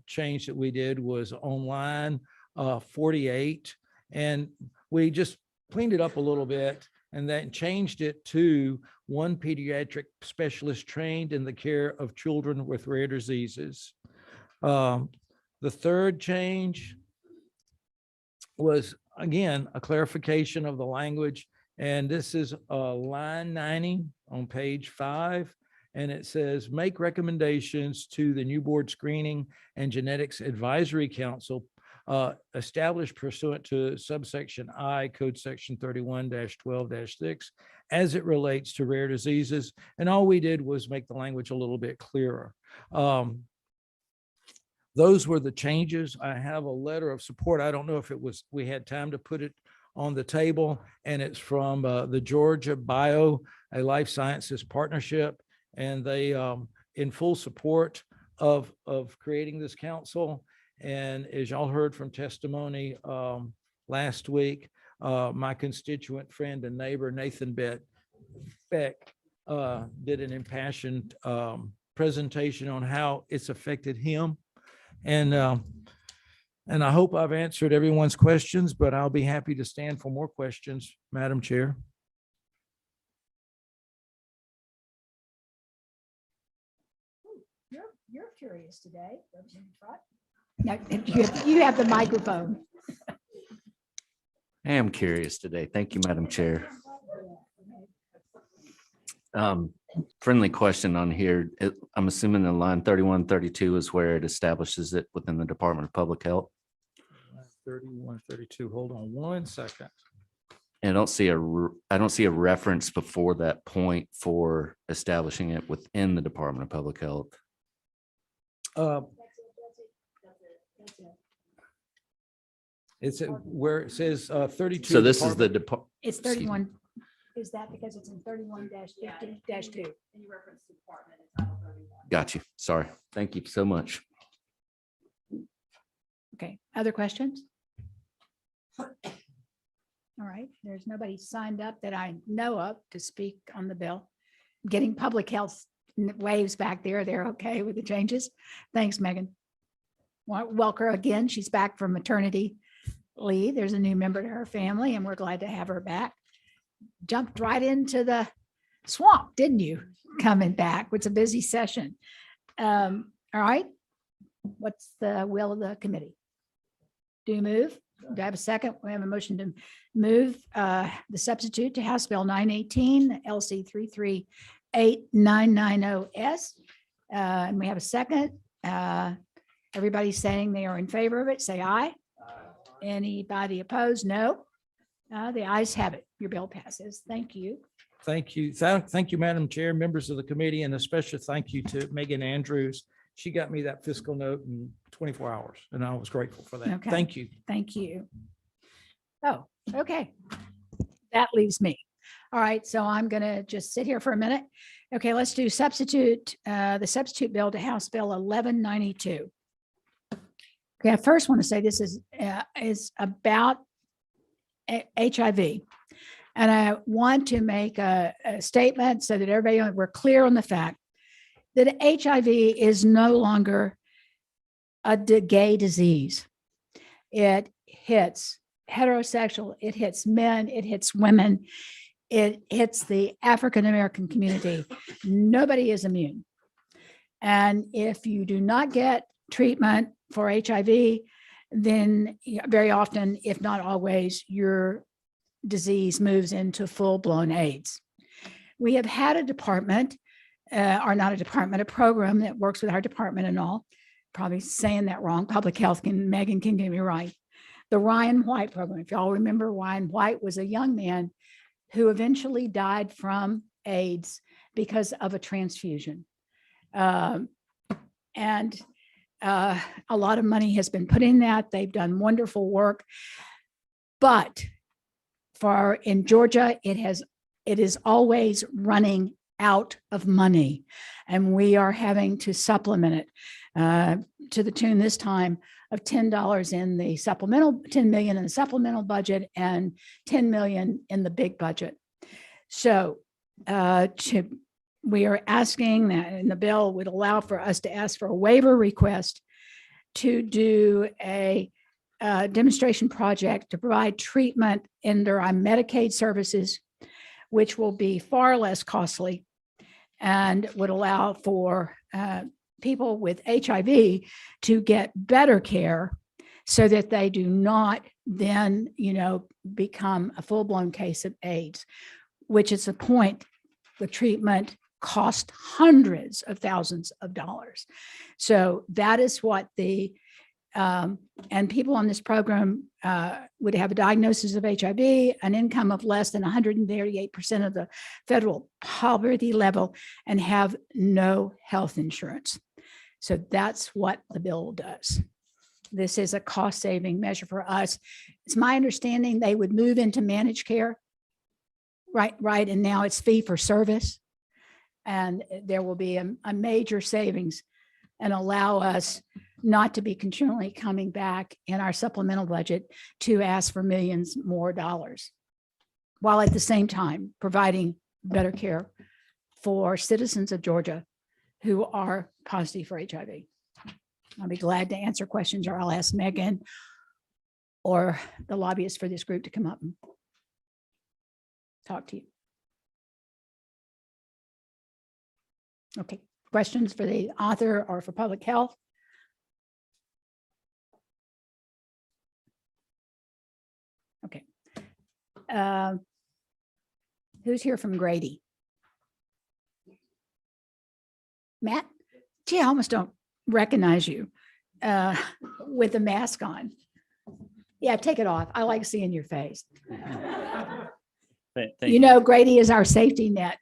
change that we did was on line 48, and we just cleaned it up a little bit and then changed it to one pediatric specialist trained in the care of children with rare diseases. The third change was, again, a clarification of the language. And this is line 90 on page 5. And it says, make recommendations to the new board screening and genetics advisory council established pursuant to subsection I, code section 31-12-6, as it relates to rare diseases. And all we did was make the language a little bit clearer. Those were the changes. I have a letter of support. I don't know if we had time to put it on the table, and it's from the Georgia Bio, a life sciences partnership, and they in full support of creating this council. And as y'all heard from testimony last week, my constituent friend and neighbor, Nathan Beck, did an impassioned presentation on how it's affected him. And I hope I've answered everyone's questions, but I'll be happy to stand for more questions, Madam Chair. You're curious today, Representative Trott. No, you have the microphone. I am curious today. Thank you, Madam Chair. Friendly question on here. I'm assuming the line 3132 is where it establishes it within the Department of Public Health. 31, 32. Hold on one second. And I don't see a reference before that point for establishing it within the Department of Public Health. It's where it says 32. So this is the Department- It's Excuse me. 31. Is that because it's in 31-50-2? Got you. Sorry. Thank you so much. Okay, other questions? All right, there's nobody signed up that I know of to speak on the bill. Getting public health waves back there. They're okay with the changes. Thanks, Megan. Welcome again. She's back from maternity leave. There's a new member to her family and we're glad to have her back. Jumped right into the swamp, didn't you? Coming back. It's a busy session. All right. What's the will of the committee? Do you move? Do I have a second? We have a motion to move the substitute to House Bill 918, LC 338990S. And we have a second. Everybody's saying they are in favor of it. Say aye. Anybody opposed? No. The ayes have it. Your bill passes. Thank you. Thank you. Thank you, Madam Chair, members of the committee, and a special thank you to Megan Andrews. She got me that fiscal note in 24 hours, and I was grateful for that. Okay. Thank you. Thank you. Oh, okay. That leaves me. All right, so I'm going to just sit here for a minute. Okay, let's do the substitute bill to House Bill 1192. Okay, I first want to say this is about HIV. And I want to make a statement so that everybody, we're clear on the fact that HIV is no longer a gay disease. It hits heterosexual, it hits men, it hits women, it hits the African-American community. Nobody is immune. And if you do not get treatment for HIV, then very often, if not always, your disease moves into full-blown AIDS. We have had a department, or not a department, a program that works with our department and all. Probably saying that wrong. Public health Megan can get me right. The Ryan White program. If y'all remember, Ryan White was a young man who eventually died from AIDS because of a transfusion. And a lot of money has been put in that. They've done wonderful work. But in Georgia, it is always running out of money. And we are having to supplement it to the tune this time of $10 in the supplemental, 10 million in the supplemental budget and 10 million in the big budget. So we are asking that, and the bill would allow for us to ask for a waiver request to do a demonstration project to provide treatment under our Medicaid services, which will be far less costly and would allow for people with HIV to get better care so that they do not then, become a full-blown case of AIDS, which is the point. The treatment cost hundreds of thousands of dollars. So that is what and people on this program would have a diagnosis of HIV, an income of less than 138% of the federal poverty level, and have no health insurance. So that's what the bill does. This is a cost-saving measure for us. It's my understanding they would move into managed care, right, and now it's fee for service, and there will be a major savings and allow us not to be continually coming back in our supplemental budget to ask for millions more dollars, while at the same time providing better care for citizens of Georgia who are positive for HIV. I'll be glad to answer questions, or I'll ask Megan or the lobbyist for this group to come up and talk to you. Okay, questions for the author or for public health? Okay. Who's here from Grady? Matt, gee, I almost don't recognize you with the mask on. Yeah, take it off. I like seeing your face. You know, Grady is our safety net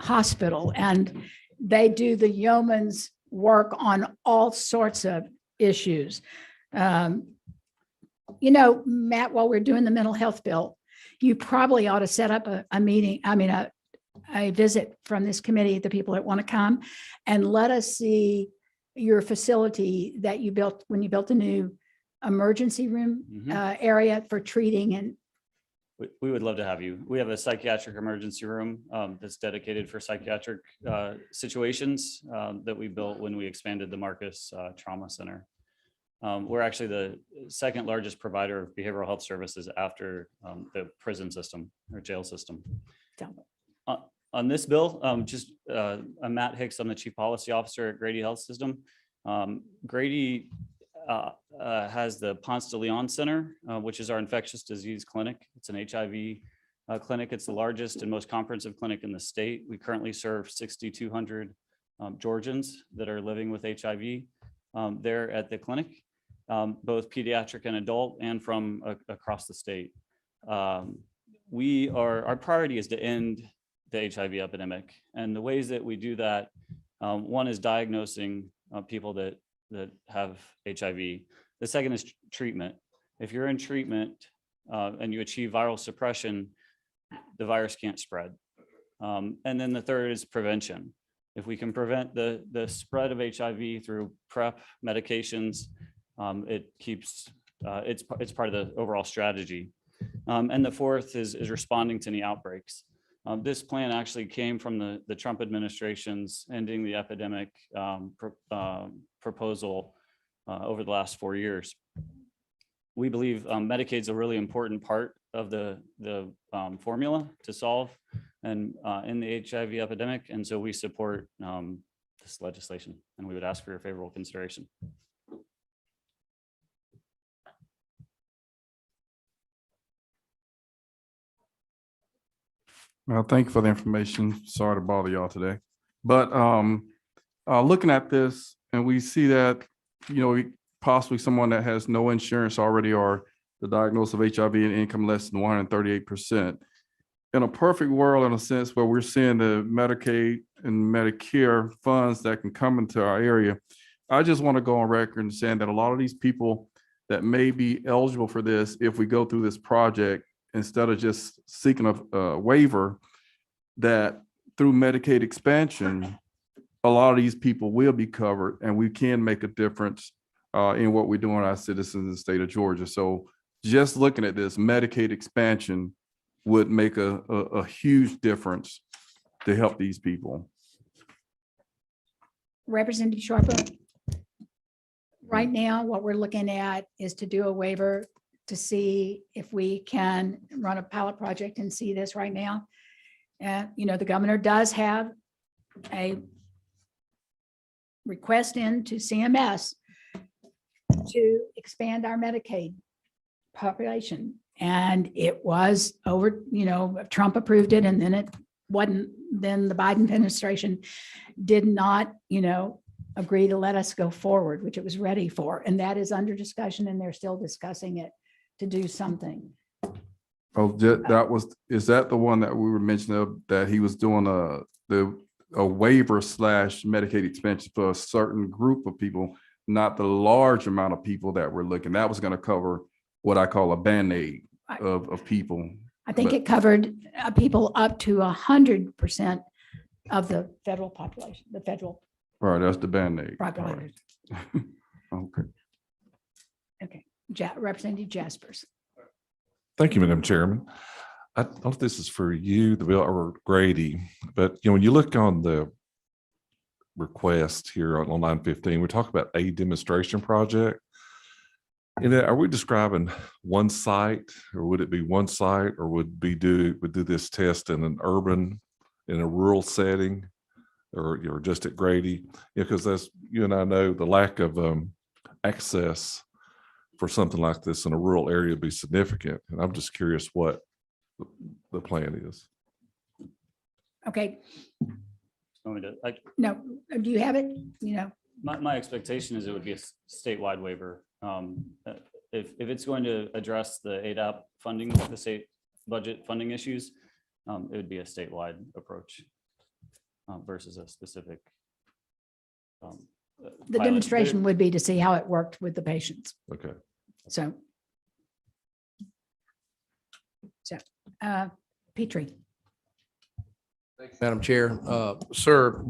hospital, and they do the yeoman's work on all sorts of issues. You know, Matt, while we're doing the mental health bill, you probably ought to set up a meeting, a visit from this committee, the people that want to come, and let us see your facility that you built when you built the new emergency room area for treating. And we would love to have you. We have a psychiatric emergency room that's dedicated for psychiatric situations that we built when we expanded the Marcus Trauma Center. We're actually the second largest provider of behavioral health services after the prison system or jail system. On this bill, I'm Matt Hicks. I'm the Chief Policy Officer at Grady Health System. Grady has the Ponce de Leon Center, which is our infectious disease clinic. It's an HIV clinic. It's the largest and most comprehensive clinic in the state. We currently serve 6,200 Georgians that are living with HIV there at the clinic, both pediatric and adult, and from across the state. Our priority is to end the HIV epidemic. And the ways that we do that, one is diagnosing people that have HIV. The second is treatment. If you're in treatment and you achieve viral suppression, the virus can't spread. And then the third is prevention. If we can prevent the spread of HIV through PrEP medications, it's part of the overall strategy. And the fourth is responding to any outbreaks. This plan actually came from the Trump administration's ending the epidemic proposal over the last 4 years. We believe Medicaid's a really important part of the formula to solve in the HIV epidemic, and so we support this legislation, and we would ask for your favorable consideration. Well, thank you for the information. Sorry to bother y'all today. But looking at this, and we see that, possibly someone that has no insurance already or the diagnosis of HIV and income less than 138%. In a perfect world, in a sense, where we're seeing the Medicaid and Medicare funds that can come into our area, I just want to go on record and saying that a lot of these people that may be eligible for this, if we go through this project, instead of just seeking a waiver, that through Medicaid expansion, a lot of these people will be covered, and we can make a difference in what we're doing with our citizens in the state of Georgia. So just looking at this, Medicaid expansion would make a huge difference to help these people. Representative Sharper, right now, what we're looking at is to do a waiver to see if we can run a pilot project and see this right now. The governor does have a request into CMS to expand our Medicaid population. And it was over, Trump approved it, and then it wasn't, then the Biden administration did not, agree to let us go forward, which it was ready for. And that is under discussion, and they're still discussing it to do something. Oh, is that the one that we were mentioning of, that he was doing a waiver / Medicaid expansion for a certain group of people, not the large amount of people that we're looking. That was going to cover what I call a Band-Aid of people. I think it covered people up to 100% of the federal population, the federal. Right, that's the Band-Aid. Population. Okay. Okay, Representative Jaspers. Thank you, Madam Chairman. I don't know if this is for you, the bill, or Grady, but when you look on the request here on line 15, we talk about a demonstration project. Are we describing one site, or would it be one site, or would do this test in an urban, in a rural setting, or just at Grady? Because as you and I know, the lack of access for something like this in a rural area would be significant. And I'm just curious what the plan is. Okay. Want me to- No, do you have it? You know, My expectation is it would be a statewide waiver. If it's going to address the ADAP funding, the state budget funding issues, it would be a statewide approach versus a specific. the pilot. demonstration would be to see how it worked with the patients. Okay. So. Petrie. Madam Chair, sir,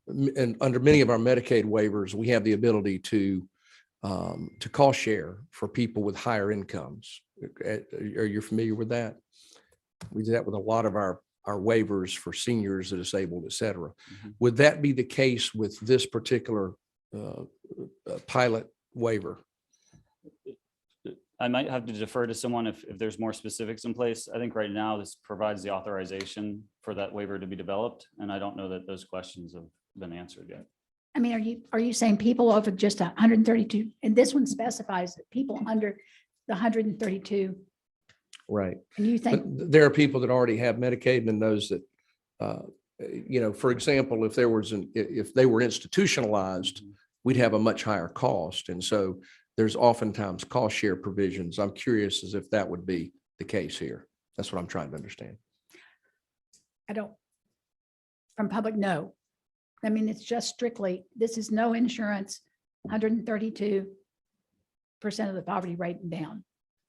and under many of our Medicaid waivers, we have the ability to cost share for people with higher incomes. Are you familiar with that? We do that with a lot of our waivers for seniors, the disabled, et cetera. Would that be the case with this particular pilot waiver? I might have to defer to someone if there's more specifics in place. I think right now this provides the authorization for that waiver to be developed, and I don't know that those questions have been answered yet. I mean, are you saying people over just 132, and this one specifies that people under the 132, Right. and you think, But there are people that already have Medicaid and those that, for example, if they were institutionalized, we'd have a much higher cost. And so there's oftentimes cost share provisions. I'm curious as if that would be the case here. That's what I'm trying to understand. I don't, from public, no. I mean, it's just strictly, this is no insurance, 132% of the poverty rate and down.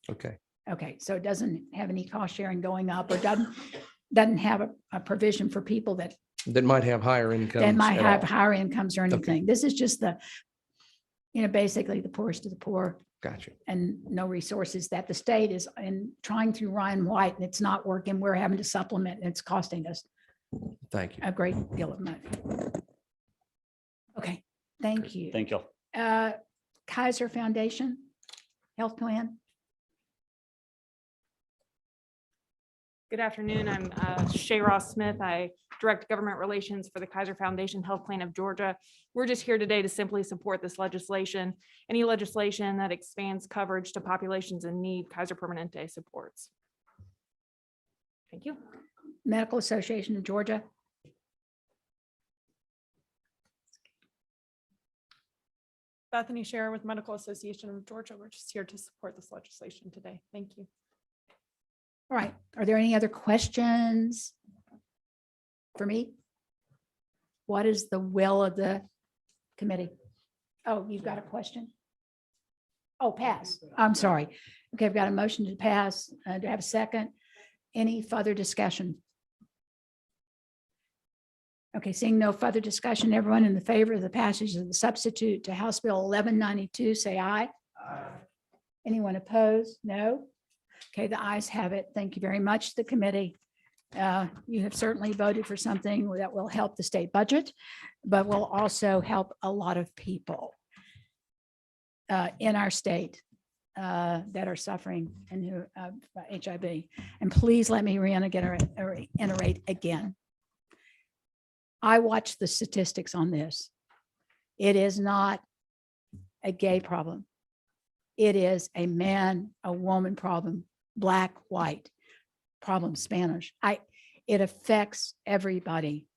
Okay. Okay, so it doesn't have any cost sharing going up, or doesn't have a provision for people that That might have higher incomes. might at have all. higher incomes or Okay. anything. This is just basically the poorest of the poor Gotcha. and no resources that the state is trying through Ryan White, and it's not working. We're having to supplement, and it's costing us Thank you. a great deal of money. Okay, thank you. Thank you. Kaiser Foundation Health Plan. Good afternoon. I'm Shay Ross Smith. I direct government relations for the Kaiser Foundation Health Plan of Georgia. We're just here today to simply support this legislation. Any legislation that expands coverage to populations in need, Kaiser Permanente supports. Thank you. Medical Association of Georgia. Bethany Scherer with Medical Association of Georgia. We're just here to support this legislation today. Thank you. All right. Are there any other questions for me? What is the will of the committee? Oh, you've got a question? Oh, pass. I'm sorry. Okay, I've got a motion to pass. Do I have a second? Any further discussion? Okay, seeing no further discussion, everyone in the favor of the passage of the substitute to House Bill 1192, say aye. Aye. Anyone opposed? No. Okay, the ayes have it. Thank you very much, the committee. You have certainly voted for something that will help the state budget, but will also help a lot of people in our state that are suffering and who HIV. And please let me reiterate again. I watch the statistics on this. It is not a gay problem. It is a man, a woman problem, Black, white problem, Spanish. It affects everybody.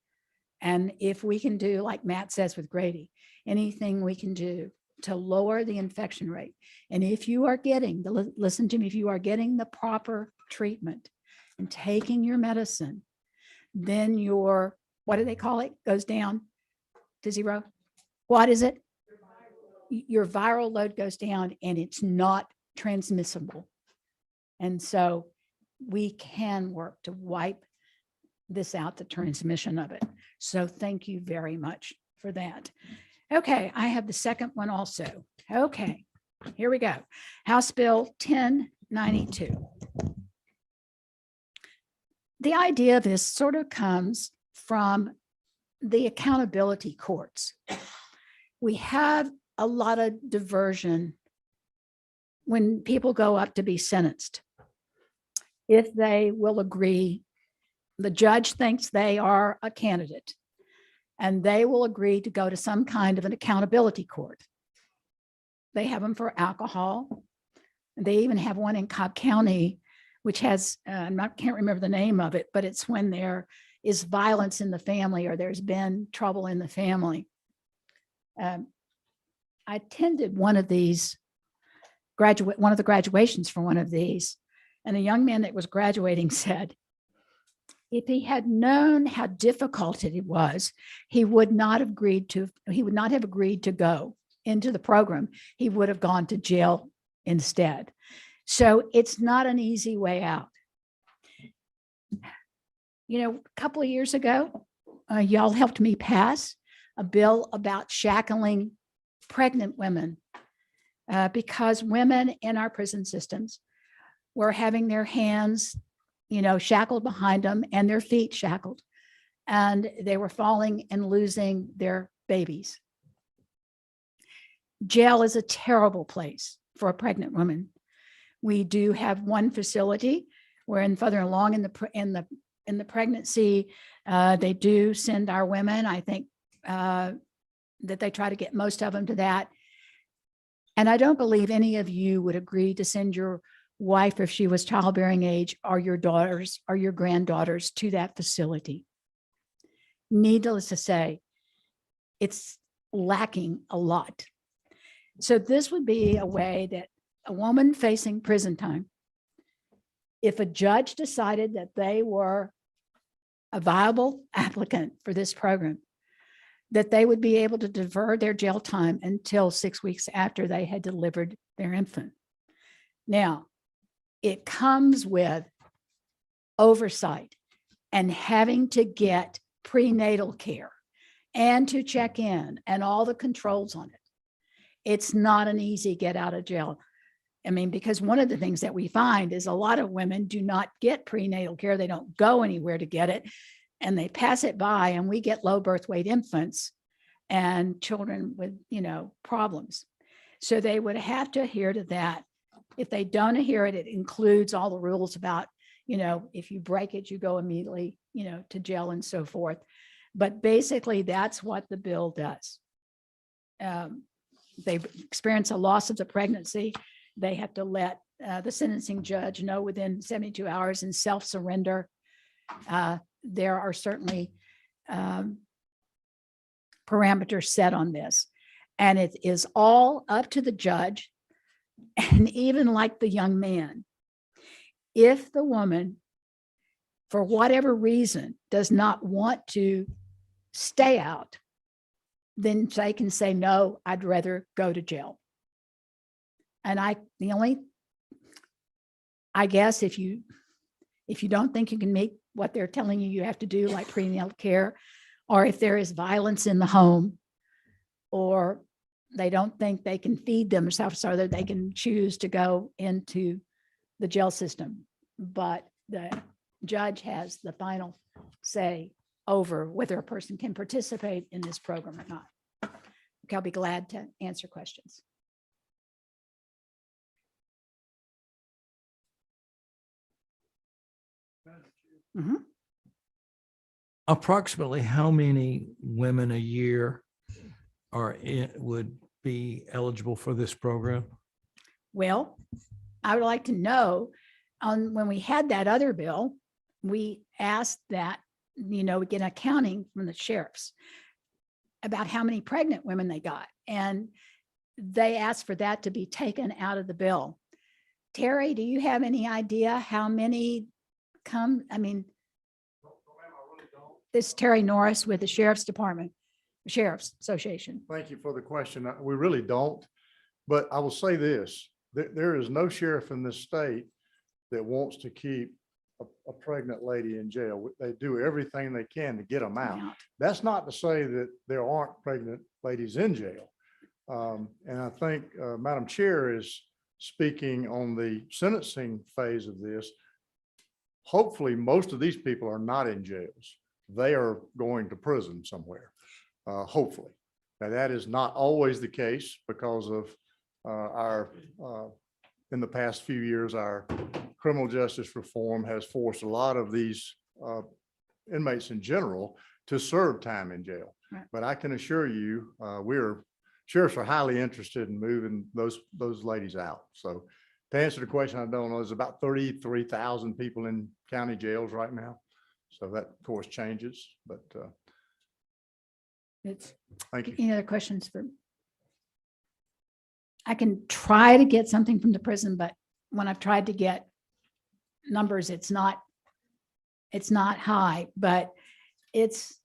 And if we can do, like Matt says with Grady, anything we can do to lower the infection rate. And if you are getting, listen to me, if you are getting the proper treatment and taking your medicine, then your, what do they call it? Goes down to zero. What is it? Your viral load goes down and it's not transmissible. And so we can work to wipe this out, the transmission of it. So thank you very much for that. Okay, I have the second one also. Okay, here we go. House Bill 1092. The idea of this sort of comes from the accountability courts. We have a lot of diversion when people go up to be sentenced. If they will agree, the judge thinks they are a candidate and they will agree to go to some kind of an accountability court. They have them for alcohol. They even have one in Cobb County, which has, can't remember the name of it, but it's when they're is violence in the family or there's been trouble in the family. I attended one of the graduations for one of these, and a young man that was graduating said, if he had known how difficult it was, he would not have agreed to go into the program. He would have gone to jail instead. So it's not an easy way out. You know, a couple of years ago, y'all helped me pass a bill about shackling pregnant women because women in our prison systems were having their hands, shackled behind them and their feet shackled, and they were falling and losing their babies. Jail is a terrible place for a pregnant woman. We do have one facility where further along in the pregnancy, they do send our women. I think that they try to get most of them to that. And I don't believe any of you would agree to send your wife, if she was childbearing age, or your daughters or your granddaughters to that facility. Needless to say, it's lacking a lot. So this would be a way that a woman facing prison time, if a judge decided that they were a viable applicant for this program, that they would be able to defer their jail time until 6 weeks after they had delivered their infant. Now, it comes with oversight and having to get prenatal care and to check in and all the controls on it. It's not an easy get out of jail. I mean, because one of the things that we find is a lot of women do not get prenatal care. They don't go anywhere to get it, and they pass it by, and we get low birth weight infants and children with, problems. So they would have to adhere to that. If they don't adhere it, it includes all the rules about, if you break it, you go immediately, to jail and so forth. But basically, that's what the bill does. They experience a loss of the pregnancy. They have to let the sentencing judge know within 72 hours and self-surrender. There are certainly parameters set on this, and it is all up to the judge. And even like the young man, if the woman, for whatever reason, does not want to stay out, then they can say, no, I'd rather go to jail. And I guess if you don't think you can make what they're telling you have to do, like prenatal care, or if there is violence in the home, or they don't think they can feed themselves, so that they can choose to go into the jail system. But the judge has the final say over whether a person can participate in this program or not. Okay, I'll be glad to answer questions. Mm-hmm. Approximately how many women a year would be eligible for this program? Well, I would like to know, when we had that other bill, we asked that, we get accounting from the sheriffs about how many pregnant women they got. And they asked for that to be taken out of the bill. Terry, do you have any idea how many come? I mean, this is Terry Norris with the Sheriff's Department, Sheriff's Association. Thank you for the question. We really don't, but I will say this, there is no sheriff in this state that wants to keep a pregnant lady in jail. They do everything they can to get them out. That's not to say that there aren't pregnant ladies in jail. And I think Madam Chair is speaking on the sentencing phase of this. Hopefully, most of these people are not in jails. They are going to prison somewhere, hopefully. Now, that is not always the case because of in the past few years, our criminal justice reform has forced a lot of these inmates in general to serve time in jail. Right. But I can assure you, sheriffs are highly interested in moving those ladies out. So to answer the question, I don't know, there's about 33,000 people in county jails right now. So that of course changes, but It's, thank you. any other questions for? I can try to get something from the prison, but when I've tried to get numbers, it's not high, but it's,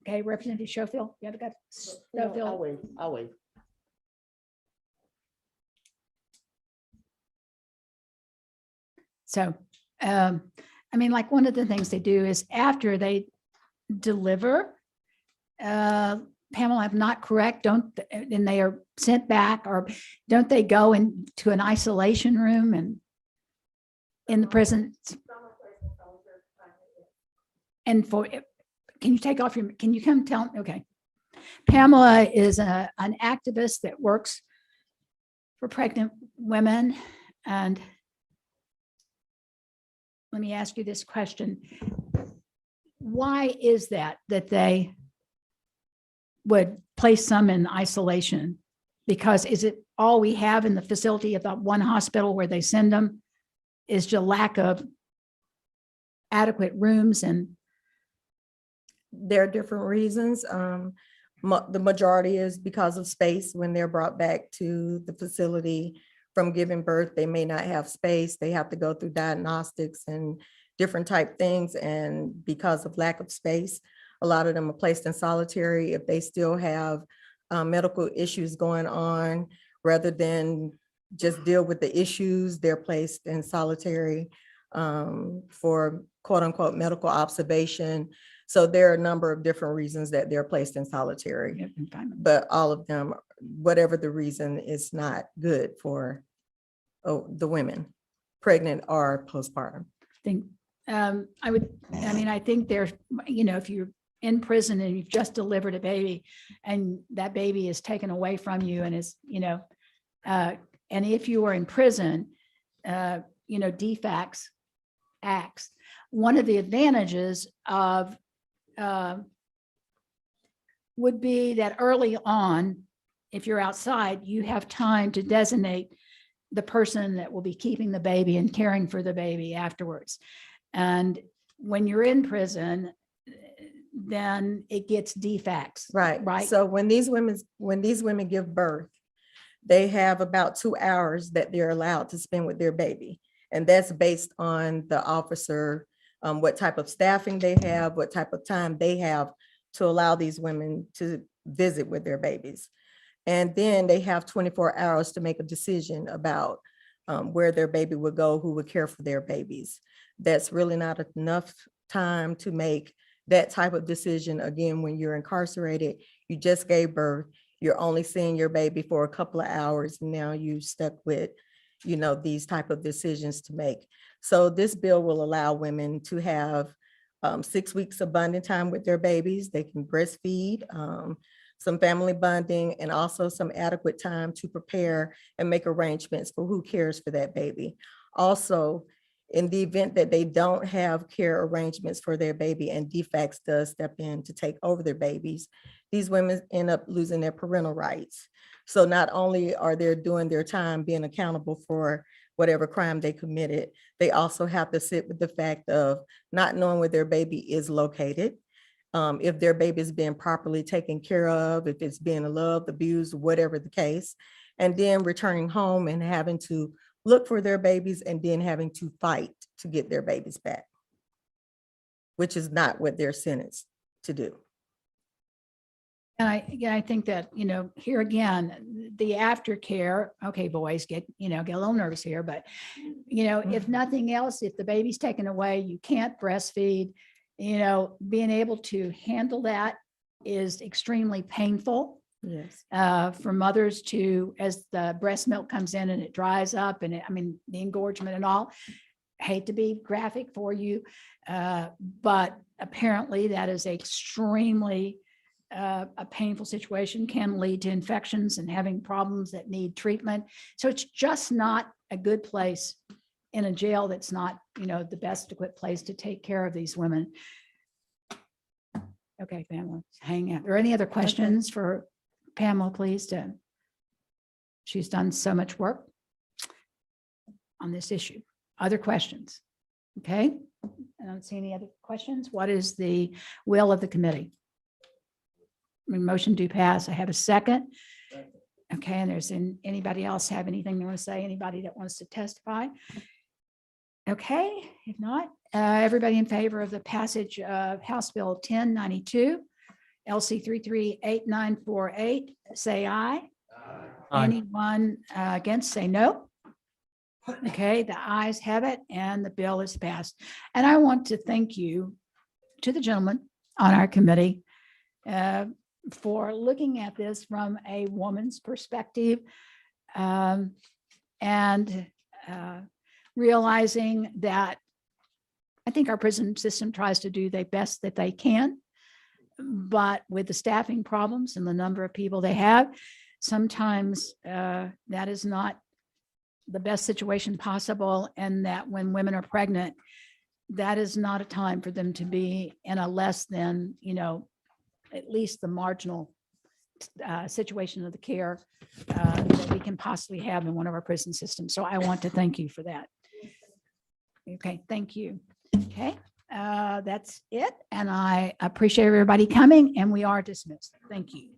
okay, Representative Schofield, you have got Schofield. I'll wait. So, I mean, like one of the things they do is after they deliver, Pamela, I'm not correct, and they are sent back, or don't they go into an isolation room and in the prison? And can you take off your, can you come tell, okay. Pamela is an activist that works for pregnant women. And let me ask you this question. Why is that they would place some in isolation? Because is it all we have in the facility of that one hospital where they send them is just lack of adequate rooms? And There are different reasons. The majority is because of space. When they're brought back to the facility from giving birth, they may not have space. They have to go through diagnostics and different type things. And because of lack of space, a lot of them are placed in solitary. If they still have medical issues going on, rather than just deal with the issues, they're placed in solitary for quote unquote medical observation. So there are a number of different reasons that they're placed in solitary, but all of them, whatever the reason, is not good for the women, pregnant or postpartum. I think there's, if you're in prison and you've just delivered a baby and that baby is taken away from you and is, and if you are in prison, DFACS acts. One of the advantages of would be that early on, if you're outside, you have time to designate the person that will be keeping the baby and caring for the baby afterwards. And when you're in prison, then it gets DFACS. Right. So when these women give birth, they have about 2 hours that they're allowed to spend with their baby. And that's based on the officer, what type of staffing they have, what type of time they have to allow these women to visit with their babies. And then they have 24 hours to make a decision about where their baby would go, who would care for their babies. That's really not enough time to make that type of decision. Again, when you're incarcerated, you just gave birth, you're only seeing your baby for a couple of hours, and now you're stuck with, these type of decisions to make. So this bill will allow women to have 6 weeks of bonding time with their babies. They can breastfeed, some family bonding, and also some adequate time to prepare and make arrangements for who cares for that baby. Also, in the event that they don't have care arrangements for their baby and DFACS does step in to take over their babies, these women end up losing their parental rights. So not only are they doing their time being accountable for whatever crime they committed, they also have to sit with the fact of not knowing where their baby is located, if their baby is being properly taken care of, if it's being loved, abused, whatever the case, and then returning home and having to look for their babies and then having to fight to get their babies back, which is not what they're sentenced to do. And I think that, here again, the aftercare, okay, boys get a little nervous here, but, if nothing else, if the baby's taken away, you can't breastfeed, being able to handle that is extremely painful. Yes. For mothers to, as the breast milk comes in and it dries up and the engorgement and all, hate to be graphic for you, but apparently that is extremely a painful situation, can lead to infections and having problems that need treatment. So it's just not a good place in a jail. That's not, the best equipped place to take care of these women. Okay, Pamela, hang out. Are there any other questions for Pamela, please? She's done so much work on this issue. Other questions? Okay, I don't see any other questions. What is the will of the committee? Motion to pass. I have a second. Okay, and anybody else have anything they want to say? Anybody that wants to testify? Okay, if not, everybody in favor of the passage of House Bill 1092, LC 338948, say aye. Anyone against, say no. Okay, the ayes have it and the bill is passed. And I want to thank you to the gentleman on our committee for looking at this from a woman's perspective and realizing that I think our prison system tries to do the best that they can, but with the staffing problems and the number of people they have, sometimes that is not the best situation possible, and that when women are pregnant, that is not a time for them to be in a less than, at least the marginal situation of the care that we can possibly have in one of our prison systems. So I want to thank you for that. Okay, thank you. Okay, that's it. And I appreciate everybody coming, and we are dismissed. Thank you.